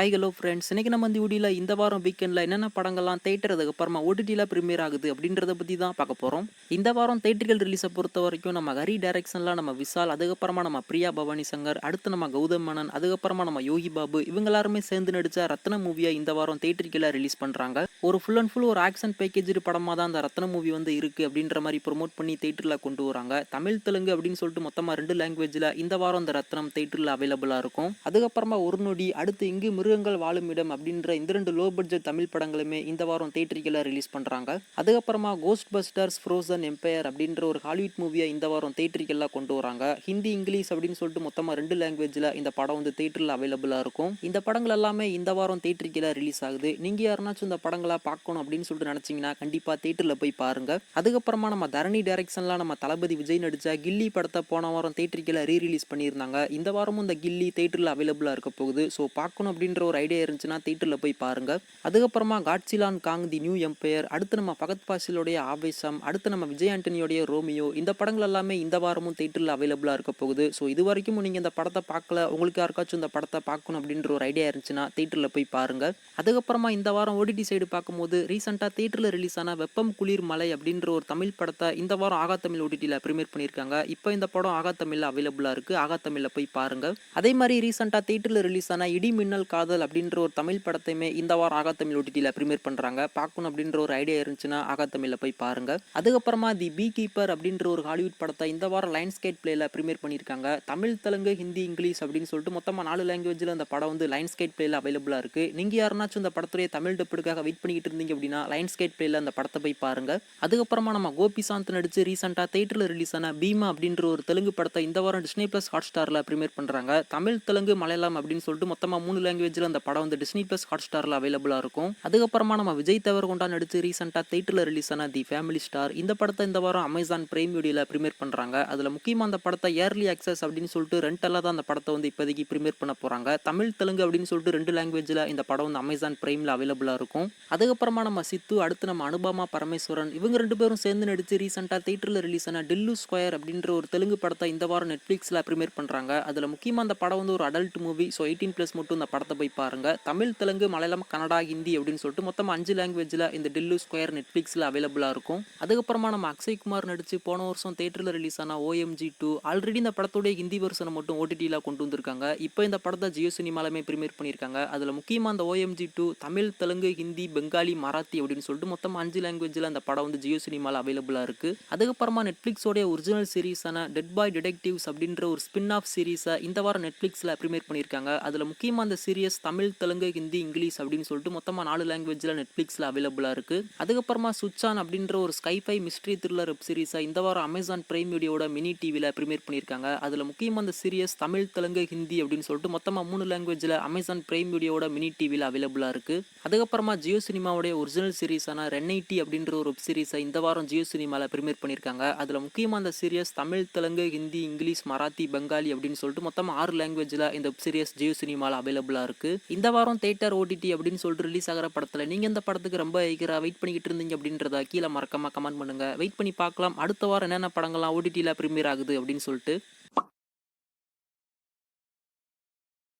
Hi hello friends. இன்னைக்கு நம்ம இந்த வீடியோல இந்த வாரம் வீக்கெண்டில் என்னென்ன படங்கள்லாம் தேட்டர் அதுக்கப்புறமா ஓடிடியில் ப்ரீமியர் ஆகுது அப்படின்றத பற்றி தான் பார்க்க போகிறோம். இந்த வாரம் தேட்டர்கள் ரிலீஸை பொறுத்த வரைக்கும் நம்ம ஹரி டைரக்ஷனில் நம்ம விஷால், அதுக்கப்புறமா நம்ம பிரியா பவானி சங்கர், அடுத்து நம்ம கௌதம் மேனன், அதுக்கப்புறமா நம்ம யோகி பாபு இவங்க எல்லாருமே சேர்ந்து நடித்த ரத்ன மூவியை இந்த வாரம் தேட்டரில் ரிலீஸ் பண்ணுறாங்க. ஒரு ஃபுல் அண்ட் ஃபுல் ஒரு ஆக்ஷன் பேக்கேஜ் படமாக தான் அந்த ரத்ன மூவி வந்து இருக்குது அப்படின்ற மாதிரி ப்ரொமோட் பண்ணி தேட்டரில் கொண்டு வராங்க. தமிழ் தெலுங்கு அப்படின்னு சொல்லிட்டு மொத்தமாக 2 லாங்குவேஜில் இந்த வாரம் இந்த ரத்னம் தேட்டரில் அவைலபிளாக இருக்கும். அதுக்கப்புறமா ஒரு நொடி, அடுத்து இங்கு மிருகங்கள் வாழும் இடம் அப்படின்ற இந்த 2 லோ பட்ஜெட் தமிழ் படங்களுமே இந்த வாரம் தேட்டரில் ரிலீஸ் பண்ணுறாங்க. அதுக்கப்புறமா கோஸ்ட் பஸ்டர்ஸ் ஃப்ரோசன் எம்பையர் அப்படின்ற ஒரு ஹாலிவுட் மூவியை இந்த வாரம் தேட்டரில் கொண்டு வராங்க. ஹிந்தி இங்கிலீஷ் அப்படின்னு சொல்லிட்டு மொத்தமாக 2 லாங்குவேஜில் இந்த படம் வந்து தேட்டரில் அவைலபிளாக இருக்கும். இந்த படங்கள் எல்லாமே இந்த வாரம் தேட்டரில் ரிலீஸ் ஆகுது. நீங்கள் யாருனாச்சும் இந்த படங்களை பார்க்கணும் அப்படின்னு சொல்லிட்டு நினச்சிங்கன்னா கண்டிப்பாக தேட்டரில் போய் பாருங்க. அதுக்கப்புறமா நம்ம தரணி டைரக்ஷன்லாம் நம்ம தளபதி விஜய் நடித்த கில்லி படத்தை போன வாரம் தேட்டரில் ரீரிலீஸ் பண்ணியிருந்தாங்க. இந்த வாரமும் இந்த கில்லி தேட்டரில் அவைலபிளாக இருக்க போகுது. ஸோ பார்க்கணும் அப்படின்ற ஒரு ஐடியா இருந்துச்சுன்னா தேட்டரில் போய் பாருங்க. அதுக்கப்புறமா Godzilla and Kong the new empire, அடுத்து நம்ம பகத் பாசிலோடைய ஆவேசம், அடுத்து நம்ம விஜய் ஆண்டனியோடைய ரோமியோ, இந்த படங்கள் எல்லாமே இந்த வாரமும் தேட்டரில் அவைலபிளாக இருக்க போகுது. ஸோ இது வரைக்கும் நீங்கள் இந்த படத்தை பார்க்கல, உங்களுக்கு யாருக்காச்சும் இந்த படத்தை பார்க்கணும் அப்படின்ற ஒரு ஐடியா இருந்துச்சுன்னா தேட்டரில் போய் பாருங்க. அதுக்கப்புறமா இந்த வாரம் ஓடிடி சைடு பார்க்கும்போது ரீசெண்டாக தேட்டரில் ரிலீஸ் ஆன வெப்பம் குளிர் மலை அப்படின்ற ஒரு தமிழ் படத்தை இந்த வாரம் ஆகா தமிழ் ஓடிடியில் ப்ரீமியர் பண்ணியிருக்காங்க. இப்போ இந்த படம் ஆகா தமிழில் அவைலபிளாக இருக்குது. ஆகா தமிழில் போய் பாருங்க. அதே மாதிரி ரீசெண்டாக தேட்டரில் ரிலீஸ் ஆன இடி மின்னல் காதல் அப்படின்ற ஒரு தமிழ் படத்தையுமே இந்த வாரம் ஆகா தமிழ் ஓடிடியில் ப்ரீமியர் பண்ணுறாங்க. பார்க்கணும் அப்படின்ற ஒரு ஐடியா இருந்துச்சுன்னா ஆகா தமிழில் போய் பாருங்க. அதுக்கப்புறமா தி பீ கீப்பர் அப்படின்ற ஒரு ஹாலிவுட் படத்தை இந்த வாரம் லைன்ஸ் கேட் பிளேல ப்ரீமியர் பண்ணியிருக்காங்க. தமிழ் தெலுங்கு ஹிந்தி இங்கிலீஷ் அப்படின்னு சொல்லிட்டு மொத்தமாக 4 லாங்குவேஜில் அந்த படம் வந்து லைன்ஸ் கேட் பிளேல அவைலபிளாக இருக்குது. நீங்கள் யாருனாச்சும் இந்த படத்துடைய தமிழ் டப்புக்காக வெயிட் பண்ணிக்கிட்டு இருந்தீங்க அப்படின்னா லைன்ஸ் கேட் பிளேல அந்த படத்தை போய் பாருங்க. அதுக்கப்புறமா நம்ம கோபிசாந்த் நடிச்சு ரீசெண்டாக தேட்டரில் ரிலீஸ் ஆன பீமா அப்படின்ற ஒரு தெலுங்கு படத்தை இந்த வாரம் டிஸ்னி பிளஸ் ஹாட் ஸ்டாரில் ப்ரீமியர் பண்ணுறாங்க. தமிழ் தெலுங்கு மலையாளம் அப்படின்னு சொல்லிட்டு மொத்தமாக 3 லாங்குவேஜில் அந்த படம் வந்து டிஸ்னி பிளஸ் ஹாட் ஸ்டாரில் அவைலபிளாக இருக்கும். அதுக்கப்புறமா நம்ம விஜய் தேவர்கொண்டா நடிச்சு ரீசெண்டாக தேட்டரில் ரிலீஸ் ஆன தி ஃபேமிலி ஸ்டார், இந்த படத்தை இந்த வாரம் அமேசான் பிரைம் வீடியோவில் ப்ரீமியர் பண்ணுறாங்க. அதில் முக்கியமாக அந்த படத்தை ஏர்லி ஆக்சஸ் அப்படின்னு சொல்லிட்டு ரெண்டெல்லாம் தான் அந்த படத்தை வந்து இப்போதைக்கு ப்ரீமியர் பண்ண போகிறாங்க. தமிழ் தெலுங்கு அப்படின்னு சொல்லிட்டு 2 லாங்குவேஜில் இந்த படம் வந்து அமேசான் பிரைமில் அவைலபிளாக இருக்கும். அதுக்கப்புறமா நம்ம சித்து, அடுத்து நம்ம அனுபமா பரமேஸ்வரன் இவங்க 2 பேரும் சேர்ந்து நடிச்சு ரீசெண்டாக தேட்டரில் ரிலீஸ் ஆன டில்லு ஸ்கொயர் அப்படின்ற ஒரு தெலுங்கு படத்தை இந்த வாரம் நெட்ஃப்ளிக்ஸில் ப்ரீமியர் பண்ணுறாங்க. அதில் முக்கியமாக அந்த படம் வந்து ஒரு அடல்ட் மூவி. ஸோ 18+ மட்டும் இந்த படத்தை போய் பாருங்க. தமிழ் தெலுங்கு மலையாளம் கன்னடா ஹிந்தி அப்படின்னு சொல்லிட்டு மொத்தம் 5 லாங்குவேஜில் இந்த டில்லு ஸ்கொயர் நெட்ஃப்ளிக்ஸில் அவைலபிளாக இருக்கும். அதுக்கப்புறமா நம்ம அக்ஷய் குமார் நடிச்சு போன வருஷம் தேட்டரில் ரிலீஸ் ஆன OMG 2 ஆல்ரெடி இந்த படத்துடைய ஹிந்தி வெர்ஷனை மட்டும் ஓடிடியில் கொண்டு வந்திருக்காங்க. இப்போ இந்த படத்தை ஜியோ சினிமாலுமே ப்ரீமியர் பண்ணியிருக்காங்க. அதில் முக்கியமாக அந்த OMG 2 தமிழ் தெலுங்கு ஹிந்தி பெங்காலி மராத்தி அப்படின்னு சொல்லிட்டு மொத்தம் 5 லாங்குவேஜில் அந்த படம் வந்து ஜியோ சினிமாவில் அவைலபிளாக இருக்குது. அதுக்கப்புறமா நெட்ஃப்ளிக்ஸோடைய ஒரிஜினல் சீரீஸான டெட் பாய் டிடெக்டிவ்ஸ் அப்படின்ற ஒரு ஸ்பின் ஆஃப் சீரீஸை இந்த வாரம் நெட்ஃப்ளிக்ஸில் ப்ரீமியர் பண்ணியிருக்காங்க. அதில் முக்கியமாக அந்த சீரியஸ் தமிழ் தெலுங்கு ஹிந்தி இங்கிலீஷ் அப்படின்னு சொல்லிட்டு மொத்தமாக 4 லாங்குவேஜில் நெட்ஃப்ளிக்ஸில் அவைலபிளாக இருக்குது. அதுக்கப்புறமா சுவிட்ச் ஆன் அப்படின்ற ஒரு ஸ்கைஃபை மிஸ்ட்ரி த்ரில்லர் வெப் சீரிஸை இந்த வாரம் அமேசான் பிரைம் வீடியோட மினி டிவியில் ப்ரீமியர் பண்ணியிருக்காங்க. அதில் முக்கியமாக அந்த சீரியஸ் தமிழ் தெலுங்கு ஹிந்தி அப்படின்னு சொல்லிட்டு மொத்தமாக 3 லாங்குவேஜில் அமேசான் பிரைம் வீடியோட மினி டிவியில் அவைலபிளாக இருக்குது. அதுக்கப்புறமா ஜியோ சினிமாவுடைய ஒரிஜினல் சீரிஸான ரென்ஐடி அப்படின்ற ஒரு வெப் சீரிஸை இந்த வாரம் ஜியோ சினிமாவில் ப்ரீமியர் பண்ணியிருக்காங்க. அதில் முக்கியமாக அந்த சீரியஸ் தமிழ் தெலுங்கு ஹிந்தி இங்கிலீஷ் மராத்தி பெங்காலி அப்படின்னு சொல்லிட்டு மொத்தமாக 6 லாங்குவேஜில் இந்த வெப் சீரிஸ் ஜியோ சினிமாவில் அவைலபிளாக இருக்குது. இந்த வாரம் தேட்டர் ஓடிடி அப்படின்னு சொல்லிட்டு ரிலீஸ் ஆகிற படத்தில் நீங்கள் இந்த படத்துக்கு ரொம்ப ஈகராக வெயிட் பண்ணிக்கிட்டு இருந்தீங்க அப்படின்றத கீழே மறக்காம கமெண்ட் பண்ணுங்க. வெயிட் பண்ணி பார்க்கலாம் அடுத்த வாரம் என்னென்ன படங்கள்லாம் ஓடிடியில் ப்ரீமியர் ஆகுது அப்படின்னு சொல்லிட்டு.